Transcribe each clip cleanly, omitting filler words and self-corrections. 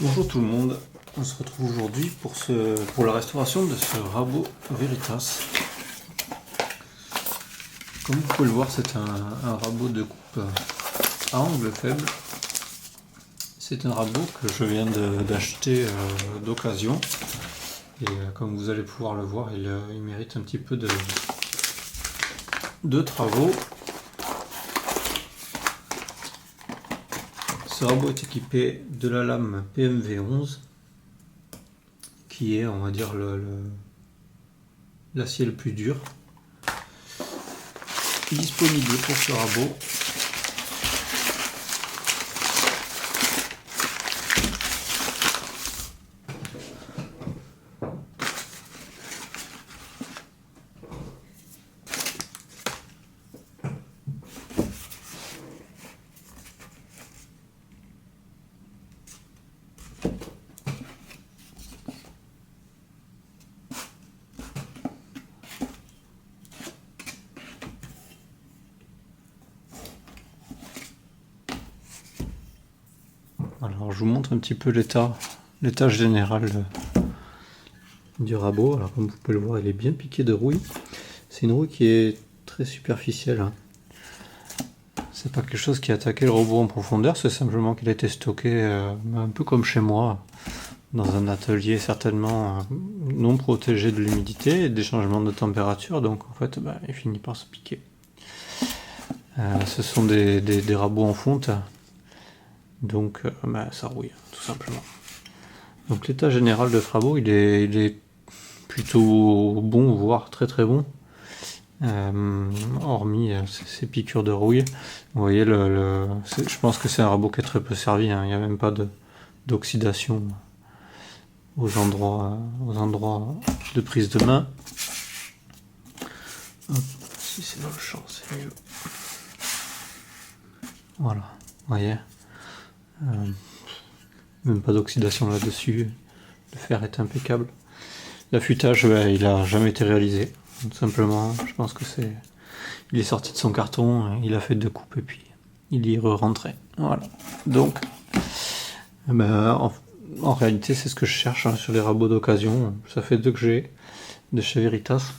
Bonjour tout le monde, on se retrouve aujourd'hui pour la restauration de ce rabot Veritas. Comme vous pouvez le voir, c'est un rabot de coupe à angle faible. C'est un rabot que je viens d'acheter d'occasion et comme vous allez pouvoir le voir, il mérite un petit peu de travaux. Ce rabot est équipé de la lame PMV11 qui est, on va dire, l'acier le plus dur. Disponible pour ce rabot. Alors je vous montre un petit peu l'état général du rabot. Alors comme vous pouvez le voir, il est bien piqué de rouille. C'est une rouille qui est très superficielle, hein. C'est pas quelque chose qui a attaqué le robot en profondeur, c'est simplement qu'il a été stocké un peu comme chez moi, dans un atelier certainement non protégé de l'humidité et des changements de température, donc en fait il finit par se piquer. Ce sont des rabots en fonte, donc ça rouille tout simplement. Donc l'état général de ce rabot il est plutôt bon, voire très très bon. Hormis ces piqûres de rouille. Vous voyez, je pense que c'est un rabot qui est très peu servi, hein. Il n'y a même pas d'oxydation aux endroits de prise de main. Hop, si c'est dans le champ, c'est mieux. Voilà, vous voyez. Même pas d'oxydation là-dessus. Le fer est impeccable. L'affûtage, il n'a jamais été réalisé. Tout simplement, je pense que il est sorti de son carton, il a fait 2 coupes et puis il y est re-rentré. Voilà. Donc, en réalité, c'est ce que je cherche, hein, sur les rabots d'occasion. Ça fait 2 que j'ai de chez Veritas.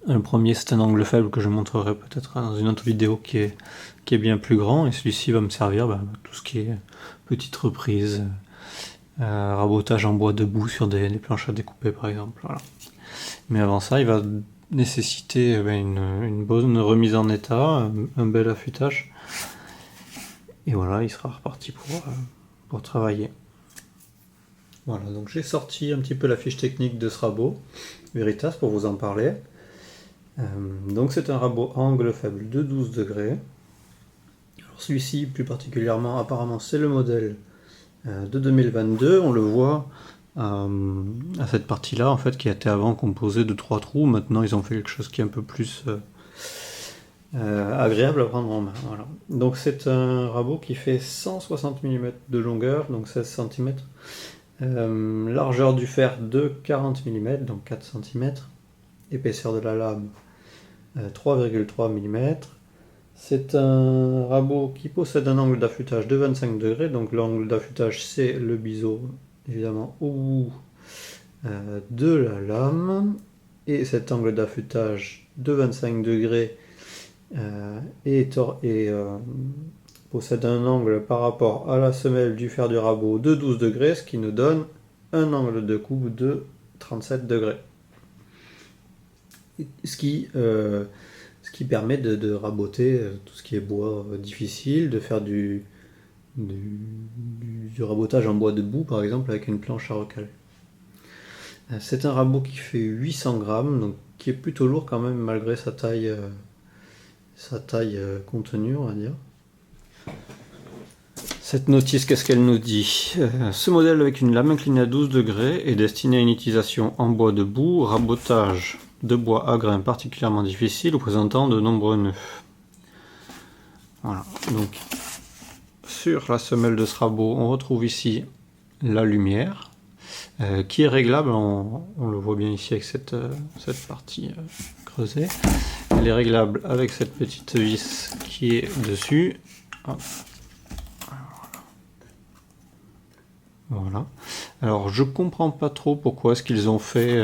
Le premier, c'est un angle faible que je montrerai peut-être dans une autre vidéo qui est bien plus grand, et celui-ci va me servir tout ce qui est petite reprise, rabotage en bois debout sur des planches à découper par exemple. Voilà. Mais avant ça, il va nécessiter une bonne remise en état, un bel affûtage. Et voilà, il sera reparti pour travailler. Voilà, donc j'ai sorti un petit peu la fiche technique de ce rabot Veritas pour vous en parler. Donc c'est un rabot à angle faible de 12 degrés. Alors celui-ci, plus particulièrement, apparemment c'est le modèle de 2022. On le voit à cette partie-là, en fait, qui était avant composée de 3 trous. Maintenant, ils ont fait quelque chose qui est un peu plus agréable à prendre en main. Voilà. Donc, c'est un rabot qui fait 160 mm de longueur, donc 16 cm. Largeur du fer de 40 mm, donc 4 cm. Épaisseur de la lame 3,3 mm. C'est un rabot qui possède un angle d'affûtage de 25 degrés, donc l'angle d'affûtage c'est le biseau évidemment au bout de la lame, et cet angle d'affûtage de 25 degrés possède un angle par rapport à la semelle du fer du rabot de 12 degrés, ce qui nous donne un angle de coupe de 37 degrés. Ce qui permet de raboter tout ce qui est bois difficile, de faire du rabotage en bois debout par exemple avec une planche à recaler. C'est un rabot qui fait 800 grammes, donc qui est plutôt lourd quand même malgré sa taille contenue, on va dire. Cette notice, qu'est-ce qu'elle nous dit ? Ce modèle avec une lame inclinée à 12 degrés est destiné à une utilisation en bois debout, rabotage de bois à grains particulièrement difficile ou présentant de nombreux nœuds. Voilà, donc sur la semelle de ce rabot, on retrouve ici la lumière qui est réglable, on le voit bien ici avec cette partie creusée. Elle est réglable avec cette petite vis qui est dessus. Hop. Voilà. Alors je comprends pas trop pourquoi est-ce qu'ils ont fait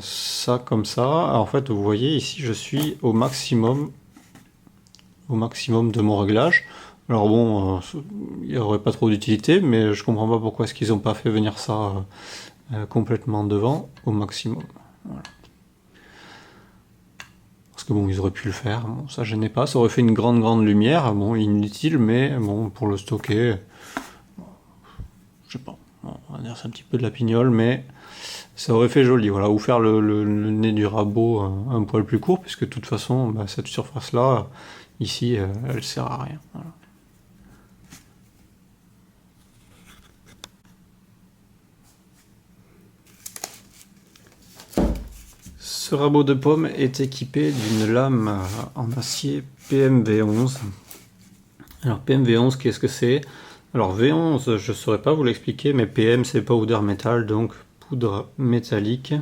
ça comme ça. En fait, vous voyez ici, je suis au maximum de mon réglage. Alors bon, il n'y aurait pas trop d'utilité, mais je comprends pas pourquoi est-ce qu'ils n'ont pas fait venir ça complètement devant au maximum. Voilà. Parce que bon, ils auraient pu le faire, bon, ça gênait pas, ça aurait fait une grande lumière, bon, inutile, mais bon, pour le stocker, je sais pas, bon, on va dire c'est un petit peu de la pignole, mais ça aurait fait joli, voilà, ou faire le nez du rabot un poil plus court, puisque de toute façon, bah, cette surface-là, ici, elle sert à rien. Voilà. Ce rabot de pomme est équipé d'une lame en acier PMV11. Alors PMV11, qu'est-ce que c'est? Alors V11, je ne saurais pas vous l'expliquer, mais PM c'est powder metal, donc poudre métallique,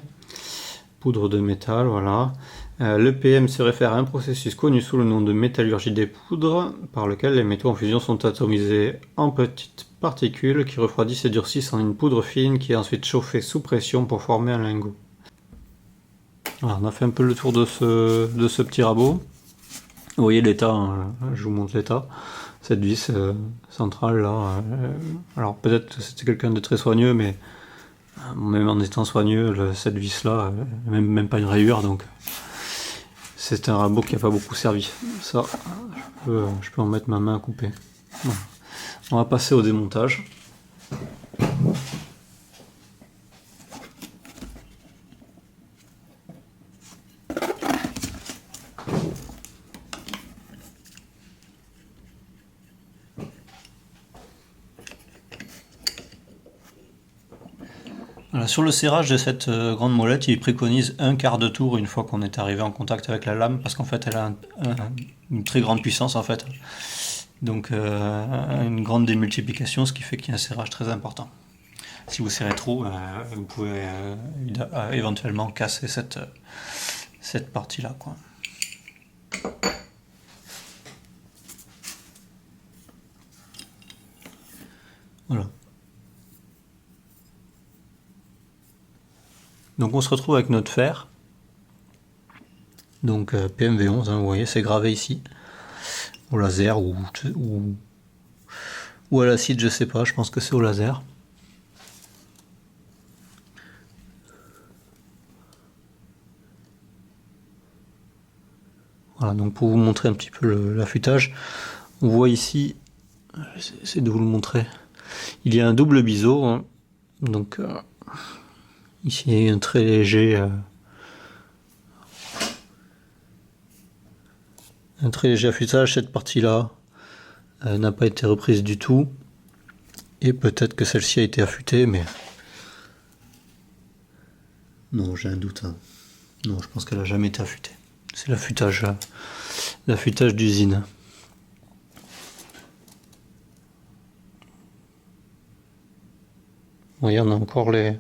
poudre de métal, voilà. Le PM se réfère à un processus connu sous le nom de métallurgie des poudres, par lequel les métaux en fusion sont atomisés en petites particules qui refroidissent et durcissent en une poudre fine qui est ensuite chauffée sous pression pour former un lingot. Alors, on a fait un peu le tour de ce petit rabot. Vous voyez l'état, hein, je vous montre l'état. Cette vis centrale là, alors peut-être que c'était quelqu'un de très soigneux, mais même en étant soigneux, cette vis là, même pas une rayure, donc c'est un rabot qui n'a pas beaucoup servi. Ça, je peux en mettre ma main à couper. Bon. On va passer au démontage. Voilà, sur le serrage de cette grande molette, il préconise un quart de tour une fois qu'on est arrivé en contact avec la lame, parce qu'en fait elle a une très grande puissance en fait. Donc une grande démultiplication, ce qui fait qu'il y a un serrage très important. Si vous serrez trop, vous pouvez éventuellement casser cette partie-là, quoi. Voilà. Donc on se retrouve avec notre fer. Donc PMV11, hein, vous voyez, c'est gravé ici. Au laser ou à l'acide, je sais pas, je pense que c'est au laser. Voilà, donc pour vous montrer un petit peu l'affûtage, on voit ici, j'essaie de vous le montrer, il y a un double biseau, hein, donc ici il y a un très léger affûtage, cette partie-là n'a pas été reprise du tout, et peut-être que celle-ci a été affûtée, mais non, j'ai un doute, hein. Non, je pense qu'elle a jamais été affûtée. C'est l'affûtage d'usine. Vous voyez, on a encore les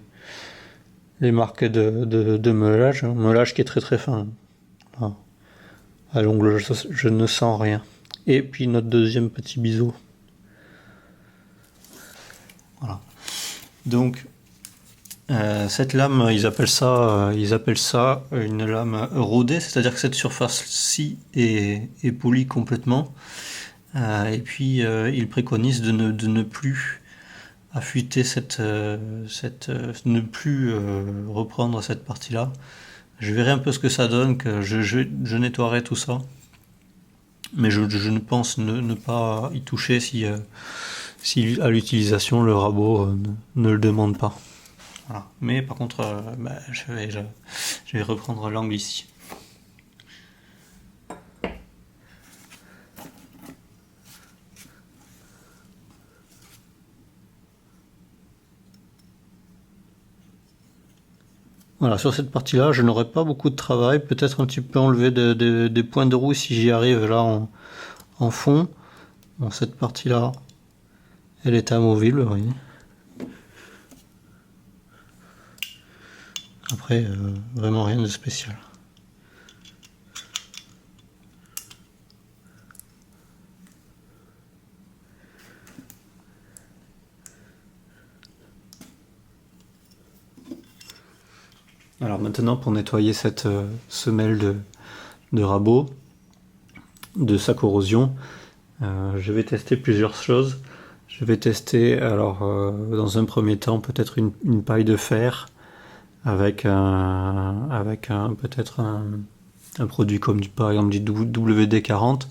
marques de meulage, hein. Meulage qui est très très fin. Voilà. À l'ongle, je ne sens rien. Et puis notre deuxième petit biseau. Voilà. Donc cette lame, ils appellent ça une lame rodée, c'est-à-dire que cette surface-ci est polie complètement. Et puis ils préconisent de ne plus affûter ne plus reprendre cette partie-là. Je verrai un peu ce que ça donne, que je nettoierai tout ça. Mais je ne pense ne pas y toucher si à l'utilisation le rabot ne le demande pas. Voilà. Mais par contre, je vais reprendre l'angle ici. Voilà, sur cette partie-là, je n'aurai pas beaucoup de travail. Peut-être un petit peu enlever des points de roue si j'y arrive là en fond. Bon, cette partie-là, elle est amovible, vous voyez. Après, vraiment rien de spécial. Alors maintenant, pour nettoyer cette semelle de rabot, de sa corrosion, je vais tester plusieurs choses. Je vais tester, alors dans un premier temps, peut-être une paille de fer avec peut-être un produit comme par exemple du WD-40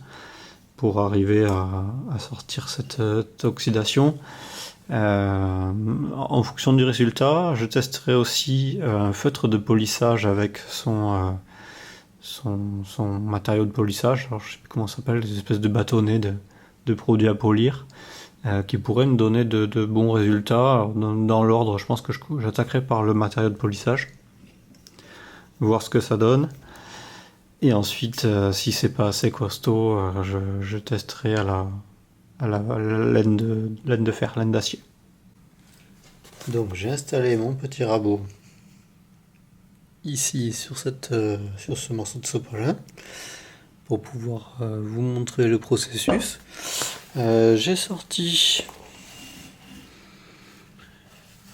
pour arriver à sortir cette oxydation. En fonction du résultat, je testerai aussi un feutre de polissage avec son matériau de polissage. Alors, je sais plus comment ça s'appelle, des espèces de bâtonnets de produits à polir, qui pourraient me donner de bons résultats. Alors, dans l'ordre, je pense que j'attaquerai par le matériau de polissage, voir ce que ça donne. Et ensuite, si c'est pas assez costaud, je testerai à la laine de fer, laine d'acier. Donc j'ai installé mon petit rabot ici sur ce morceau de sopalin pour pouvoir vous montrer le processus. J'ai sorti,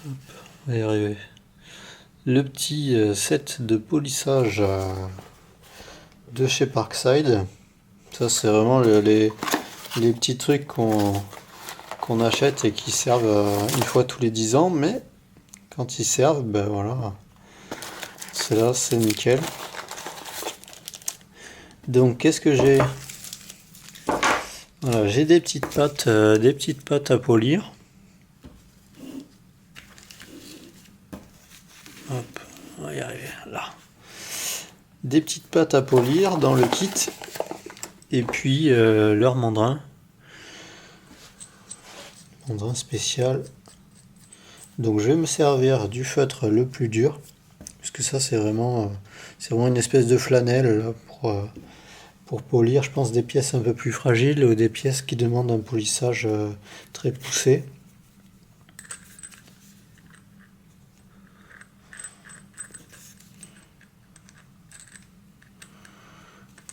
hop, on va y arriver, le petit set de polissage de chez Parkside. Ça c'est vraiment les petits trucs qu'on achète et qui servent une fois tous les 10 ans, mais quand ils servent, ben voilà, c'est là, c'est nickel. Donc qu'est-ce que j'ai? Voilà, j'ai des petites pâtes à polir. Hop, on va y arriver là. Des petites pâtes à polir dans le kit, et puis leur mandrin spécial. Donc je vais me servir du feutre le plus dur, puisque ça c'est vraiment une espèce de flanelle là, pour polir, je pense, des pièces un peu plus fragiles ou des pièces qui demandent un polissage très poussé.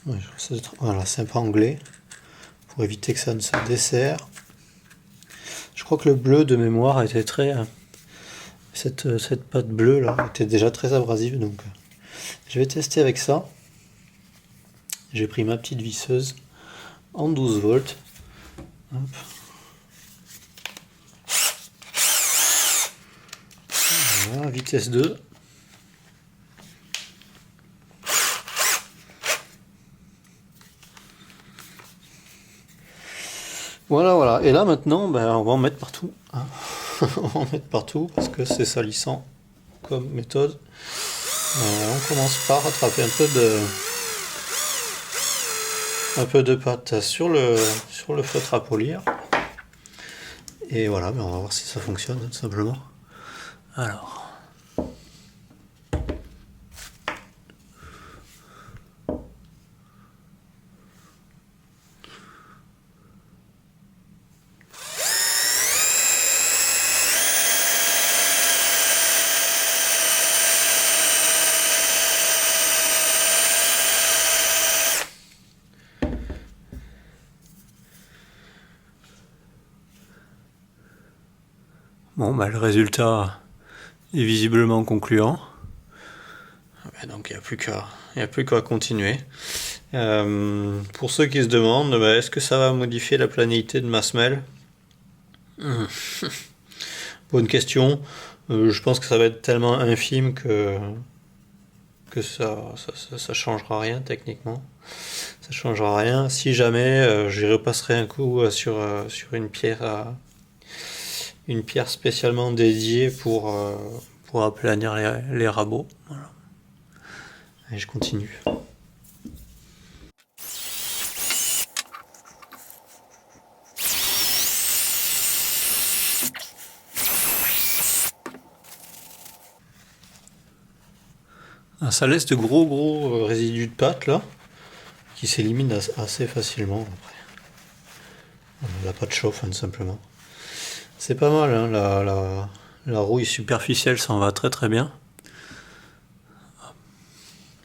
Ouais, voilà, c'est un peu anglais pour éviter que ça ne se desserre. Je crois que le bleu de mémoire était très... cette pâte bleue là était déjà très abrasive, donc je vais tester avec ça. J'ai pris ma petite visseuse en 12 volts. Hop. Voilà, vitesse 2. Voilà. Et là maintenant, ben, on va en mettre partout. Hein. On va en mettre partout parce que c'est salissant comme méthode. On commence par rattraper un peu de pâte sur le feutre à polir. Et voilà, ben on va voir si ça fonctionne tout simplement. Alors. Bon, bah, le résultat est visiblement concluant. Donc il n'y a plus qu'à continuer. Pour ceux qui se demandent, bah, est-ce que ça va modifier la planité de ma semelle? Bonne question. Je pense que ça va être tellement infime que ça changera rien techniquement. Ça changera rien. Si jamais j'y repasserai un coup sur une pierre spécialement dédiée pour aplanir les rabots. Voilà. Et je continue. Ça laisse de gros résidus de pâte là, qui s'éliminent assez facilement après. La pâte chauffe tout simplement. C'est pas mal, hein, la rouille superficielle s'en va très bien.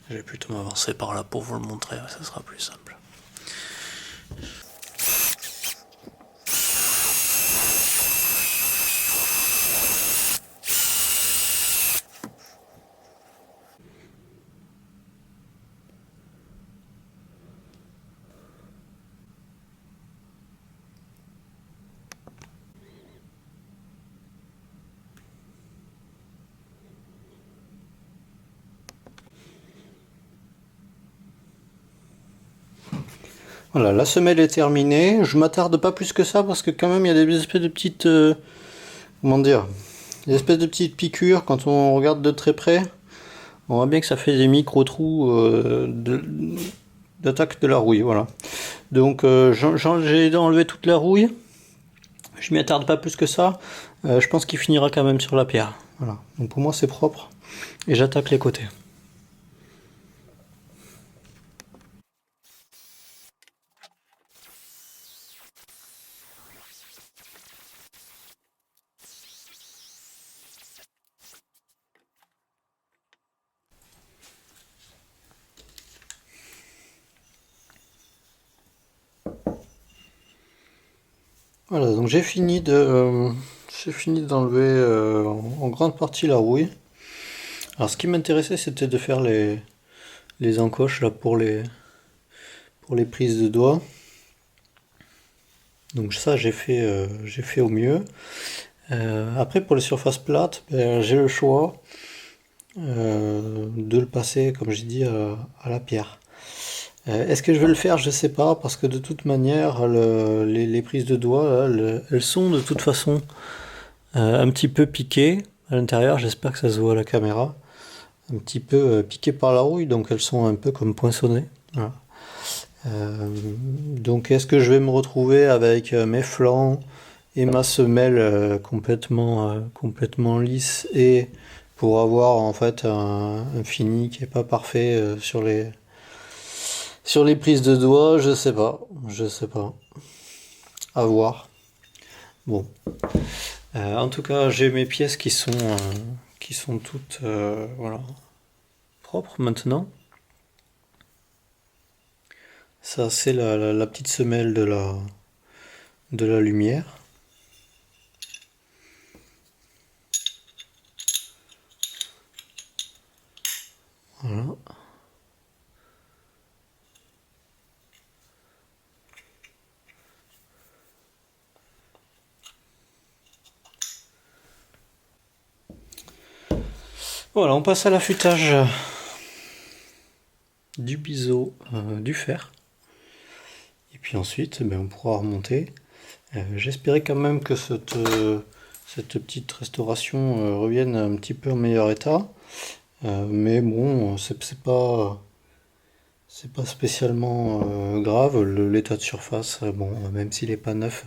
Je vais plutôt m'avancer par là pour vous le montrer, ça sera plus simple. Voilà, la semelle est terminée. Je m'attarde pas plus que ça parce que quand même il y a des espèces de petites, comment dire, des espèces de petites piqûres quand on regarde de très près. On voit bien que ça fait des micro-trous d'attaque de la rouille, voilà. Donc j'ai enlevé toute la rouille. Je m'y attarde pas plus que ça. Je pense qu'il finira quand même sur la pierre. Voilà. Donc pour moi c'est propre. Et j'attaque les côtés. Voilà, donc j'ai fini d'enlever en grande partie la rouille. Alors ce qui m'intéressait c'était de faire les encoches là pour les prises de doigts. Donc ça j'ai fait au mieux. Après pour les surfaces plates, ben, j'ai le choix de le passer comme j'ai dit à la pierre. Est-ce que je vais le faire? Je sais pas parce que de toute manière les prises de doigts là, elles sont de toute façon un petit peu piquées à l'intérieur. J'espère que ça se voit à la caméra. Un petit peu piquées par la rouille, donc elles sont un peu comme poinçonnées. Voilà. Donc est-ce que je vais me retrouver avec mes flancs et ma semelle complètement lisse et pour avoir en fait un fini qui est pas parfait sur les prises de doigts? Je sais pas, à voir. Bon, en tout cas j'ai mes pièces qui sont toutes voilà propres maintenant. Ça, c'est la petite semelle de la lumière. Voilà. Voilà, on passe à l'affûtage du biseau du fer. Et puis ensuite, ben, on pourra remonter. J'espérais quand même que cette petite restauration revienne un petit peu en meilleur état. Mais bon, c'est pas spécialement grave. L'état de surface, bon, même s'il n'est pas neuf,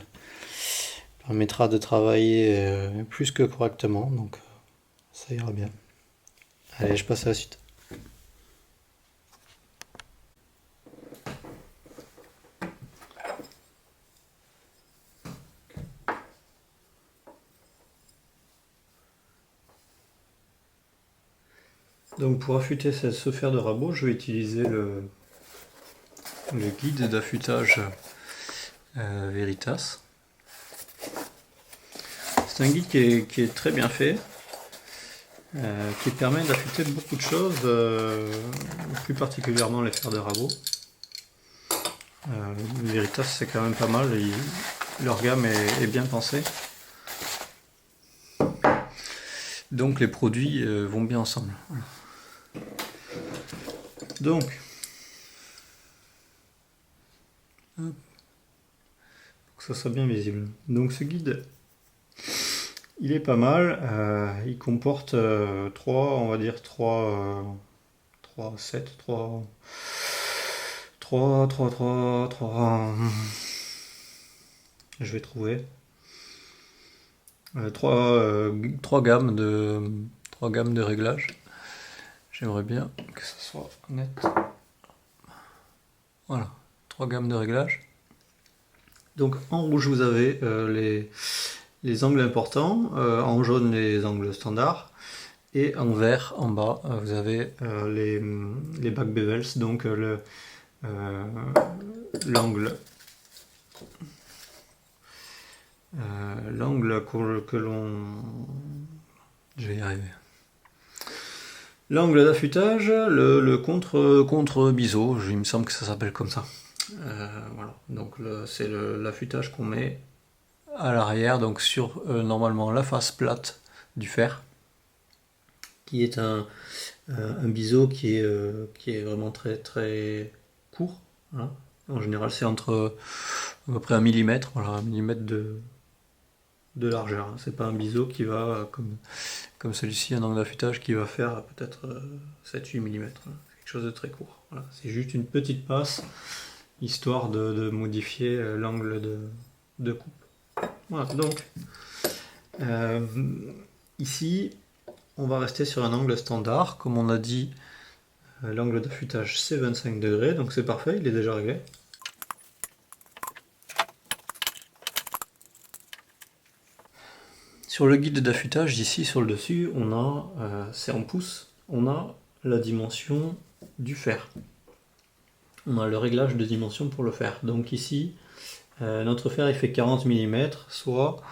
permettra de travailler plus que correctement. Donc ça ira bien. Allez, je passe à la suite. Donc pour affûter ce fer de rabot, je vais utiliser le guide d'affûtage Veritas. C'est un guide qui est très bien fait, qui permet d'affûter beaucoup de choses, plus particulièrement les fers de rabot. Veritas c'est quand même pas mal, leur gamme est bien pensée. Donc les produits vont bien ensemble. Voilà. Donc, pour que ça soit bien visible. Donc ce guide, il est pas mal. Il comporte 3, on va dire 3 7, 3, 3, 3, 3, 3. Je vais trouver. 3 gammes de réglages. J'aimerais bien que ça soit net. Voilà, 3 gammes de réglages. Donc en rouge vous avez les angles importants, en jaune les angles standards, et en vert en bas vous avez les back bevels, donc l'angle que l'on... Je vais y arriver. L'angle d'affûtage, le contre biseau, il me semble que ça s'appelle comme ça. Voilà, donc c'est l'affûtage qu'on met à l'arrière, donc sur normalement la face plate du fer, qui est un biseau qui est vraiment très très court. Voilà. En général, c'est entre à peu près 1 millimètre, voilà, 1 millimètre de largeur. C'est pas un biseau qui va, comme celui-ci, un angle d'affûtage qui va faire peut-être 7-8 mm. Quelque chose de très court. Voilà. C'est juste une petite passe, histoire de modifier l'angle de coupe. Voilà, donc ici, on va rester sur un angle standard. Comme on a dit, l'angle d'affûtage c'est 25 degrés, donc c'est parfait, il est déjà réglé. Sur le guide d'affûtage, ici sur le dessus, on a, c'est en pouces, on a la dimension du fer. On a le réglage de dimension pour le fer. Donc ici, notre fer il fait 40 mm, soit...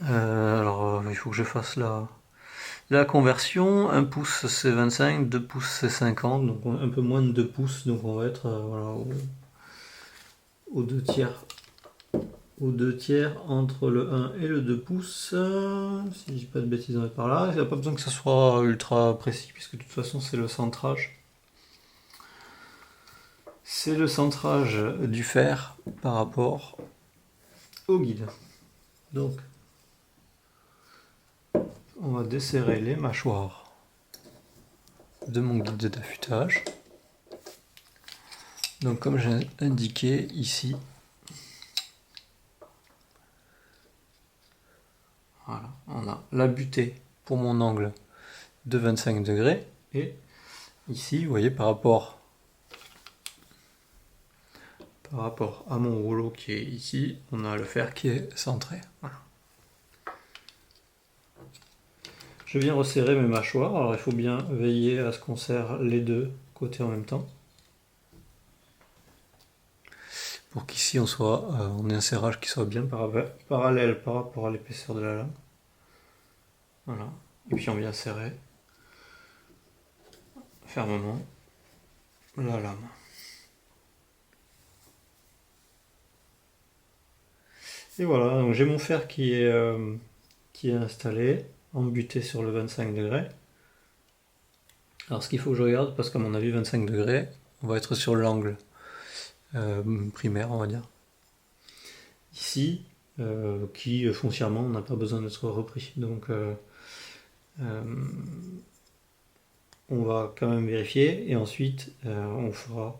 alors il faut que je fasse la conversion. 1 pouce c'est 25, 2 pouces c'est 50, donc un peu moins de 2 pouces, donc on va être voilà, aux 2 tiers. Aux 2 tiers entre le 1 et le 2 pouces, si je dis pas de bêtises, on va être par là. Il n'y a pas besoin que ce soit ultra précis, puisque de toute façon c'est le centrage. C'est le centrage du fer par rapport au guide. Donc, on va desserrer les mâchoires de mon guide d'affûtage. Donc, comme j'ai indiqué ici, voilà, on a la butée pour mon angle de 25 degrés. Et ici, vous voyez, par rapport à mon rouleau qui est ici, on a le fer qui est centré. Voilà. Je viens resserrer mes mâchoires, alors il faut bien veiller à ce qu'on serre les deux côtés en même temps. Pour qu'ici on ait un serrage qui soit bien parallèle par rapport à l'épaisseur de la lame. Voilà. Et puis on vient serrer fermement la lame. Et voilà, donc j'ai mon fer qui est installé, embuté sur le 25 degrés. Alors ce qu'il faut que je regarde, parce qu'à mon avis 25 degrés, on va être sur l'angle primaire, on va dire. Ici, qui foncièrement n'a pas besoin d'être repris. Donc on va quand même vérifier, et ensuite on fera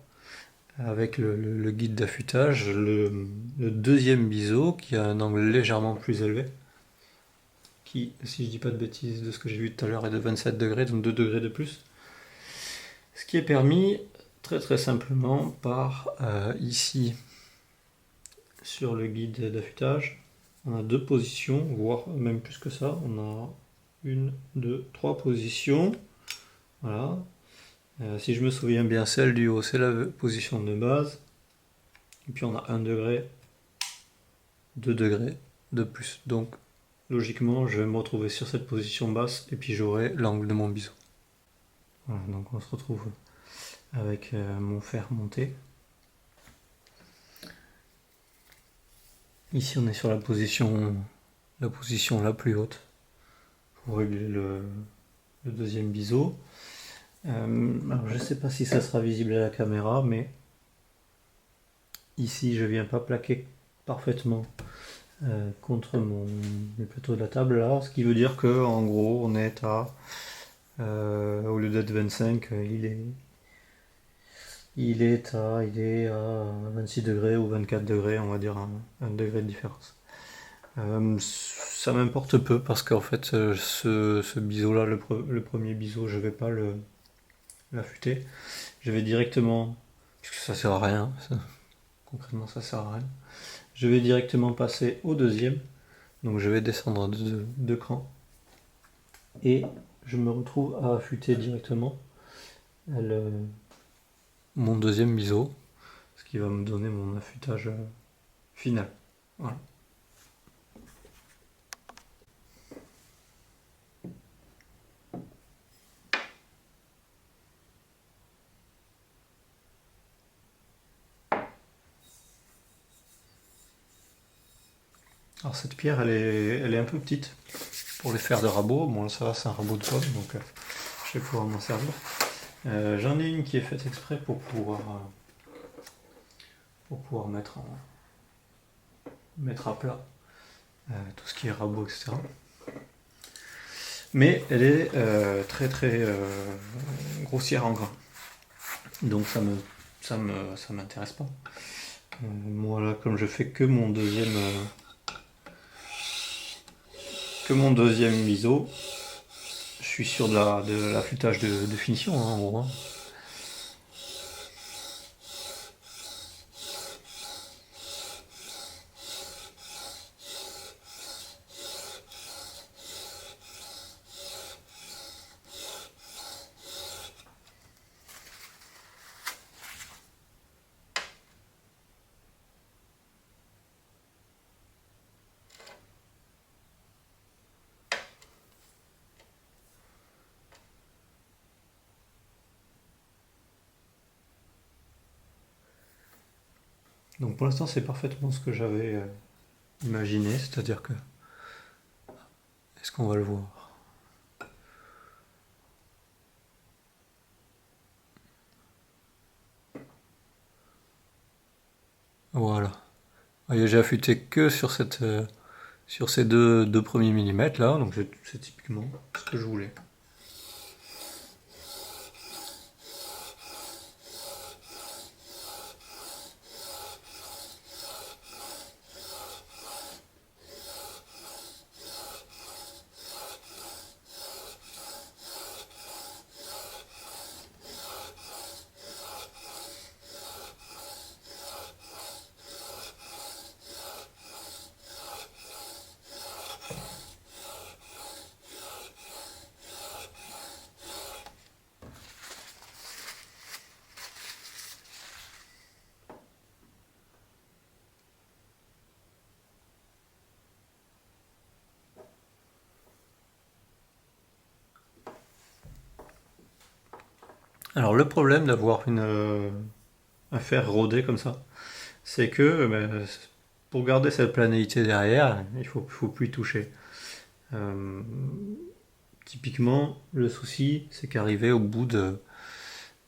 avec le guide d'affûtage le deuxième biseau qui a un angle légèrement plus élevé, qui, si je dis pas de bêtises de ce que j'ai vu tout à l'heure, est de 27 degrés, donc 2 degrés de plus. Ce qui est permis très très simplement par ici sur le guide d'affûtage, on a 2 positions, voire même plus que ça, on a 1, 2, 3 positions. Voilà. Si je me souviens bien, celle du haut, c'est la position de base. Et puis on a 1 degré, 2 degrés de plus. Donc logiquement, je vais me retrouver sur cette position basse et puis j'aurai l'angle de mon biseau. Voilà, donc on se retrouve avec mon fer monté. Ici on est sur la position la plus haute pour régler le deuxième biseau. Alors je ne sais pas si ça sera visible à la caméra, mais ici je viens pas plaquer parfaitement contre le plateau de la table là, ce qui veut dire que en gros on est à au lieu d'être 25, il est à 26 degrés ou 24 degrés, on va dire un degré de différence. Ça m'importe peu parce qu'en fait ce biseau là, le premier biseau, je vais pas l'affûter, je vais directement, puisque ça sert à rien, concrètement ça sert à rien, je vais directement passer au deuxième, donc je vais descendre de 2 crans et je me retrouve à affûter directement mon deuxième biseau, ce qui va me donner mon affûtage final. Voilà. Alors cette pierre, elle est un peu petite pour les faire de rabot. Bon, ça va, c'est un rabot de pomme, donc je vais pouvoir m'en servir. J'en ai une qui est faite exprès pour pouvoir pour pouvoir mettre à plat tout ce qui est rabot, etc. Mais elle est très très grossière en grain. Donc ça m'intéresse pas. Moi là, comme je fais que mon deuxième ISO, je suis sur de l'affûtage de finition, hein, en gros. Donc pour l'instant c'est parfaitement ce que j'avais imaginé, c'est-à-dire que... Est-ce qu'on va le voir? Voilà. Vous voyez, j'ai affûté que sur ces deux premiers millimètres là, donc c'est typiquement ce que je voulais. Alors le problème d'avoir un fer rodé comme ça, c'est que pour garder cette planéité derrière, il faut plus y toucher. Typiquement, le souci, c'est qu'arrivé au bout de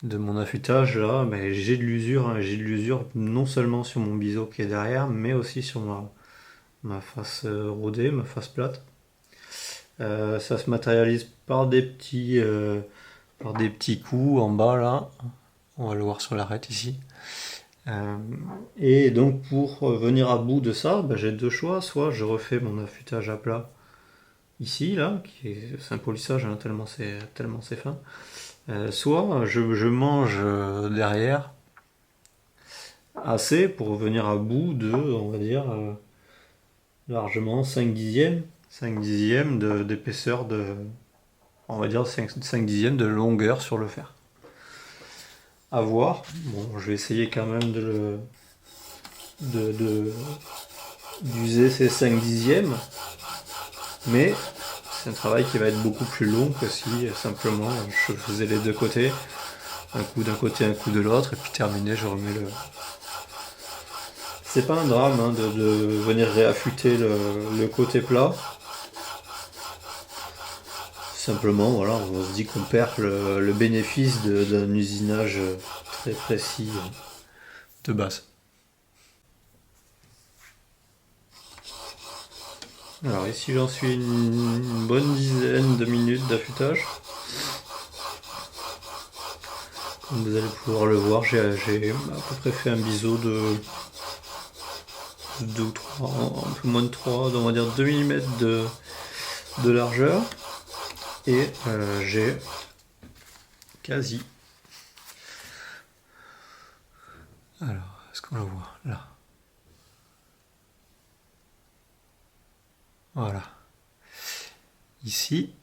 mon affûtage, là, j'ai de l'usure, hein, j'ai de l'usure non seulement sur mon biseau qui est derrière, mais aussi sur ma face rodée, ma face plate. Ça se matérialise par des petits coups en bas là. On va le voir sur l'arête ici. Et donc pour venir à bout de ça, j'ai deux choix. Soit je refais mon affûtage à plat ici, là, c'est un polissage hein, tellement c'est fin. Soit je mange derrière assez pour venir à bout de, on va dire, largement 5 dixièmes. 5 dixièmes d'épaisseur on va dire 5 dixièmes de longueur sur le fer. À voir. Bon, je vais essayer quand même d'user ces 5 dixièmes, mais c'est un travail qui va être beaucoup plus long que si simplement je faisais les deux côtés, un coup d'un côté, un coup de l'autre, et puis terminé, je remets le... C'est pas un drame hein, de venir réaffûter le côté plat. Simplement, voilà, on se dit qu'on perd le bénéfice d'un usinage très précis de base. Alors ici j'en suis une bonne dizaine de minutes d'affûtage. Comme vous allez pouvoir le voir, j'ai à peu près fait un biseau de 2 ou 3, un peu moins de 3, on va dire 2 mm de largeur. Et j'ai quasi... Alors, est-ce qu'on le voit là? Voilà. Ici.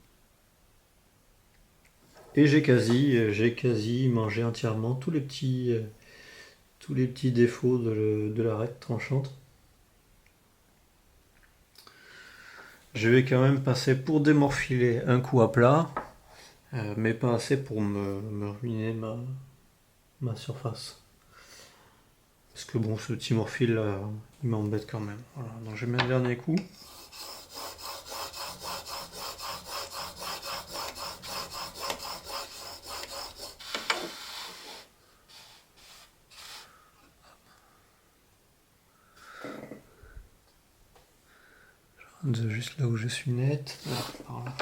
Et j'ai quasi mangé entièrement tous les petits défauts de l'arête tranchante. Je vais quand même passer pour démorphiler un coup à plat, mais pas assez pour me ruiner ma surface. Parce que bon, ce petit morphile là, il m'embête quand même. Voilà, donc je mets un dernier coup. de juste là où je suis net. Par là.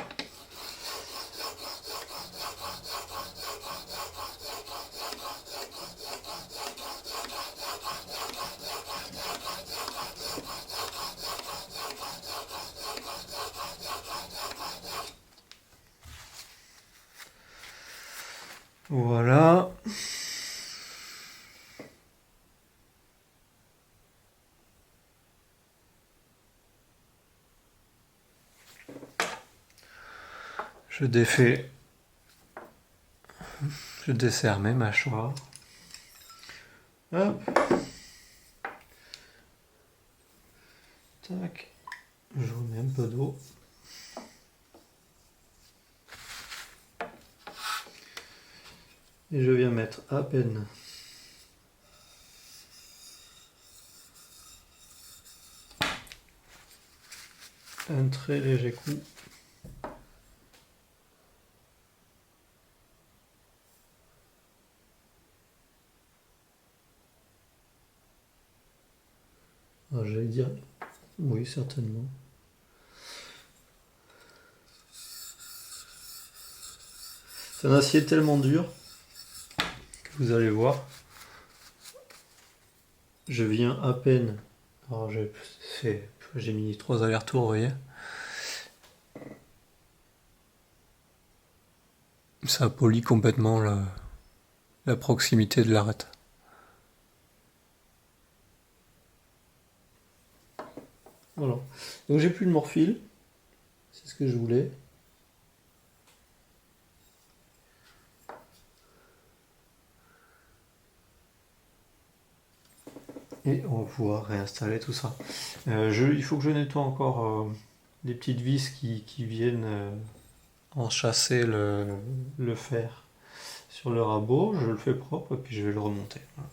Voilà. Je défais. Je desserre mes mâchoires. Hop. Tac. Je remets un peu d'eau. Et je viens mettre à peine un très léger coup. Alors, j'allais dire oui, certainement. C'est un acier tellement dur que vous allez voir. Je viens à peine. Alors j'ai mis 3 allers-retours, vous voyez. Ça polie complètement la proximité de l'arête. Voilà. Donc j'ai plus de morphile. C'est ce que je voulais. Et on va pouvoir réinstaller tout ça. Il faut que je nettoie encore les petites vis qui viennent enchasser le fer sur le rabot. Je le fais propre et puis je vais le remonter. Voilà.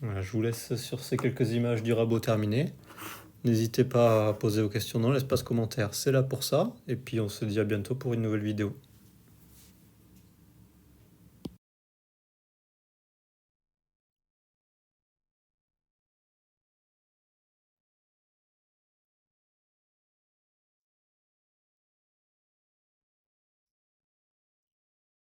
Voilà, je vous laisse sur ces quelques images du rabot terminé. N'hésitez pas à poser vos questions dans l'espace commentaire, c'est là pour ça. Et puis on se dit à bientôt pour une nouvelle vidéo.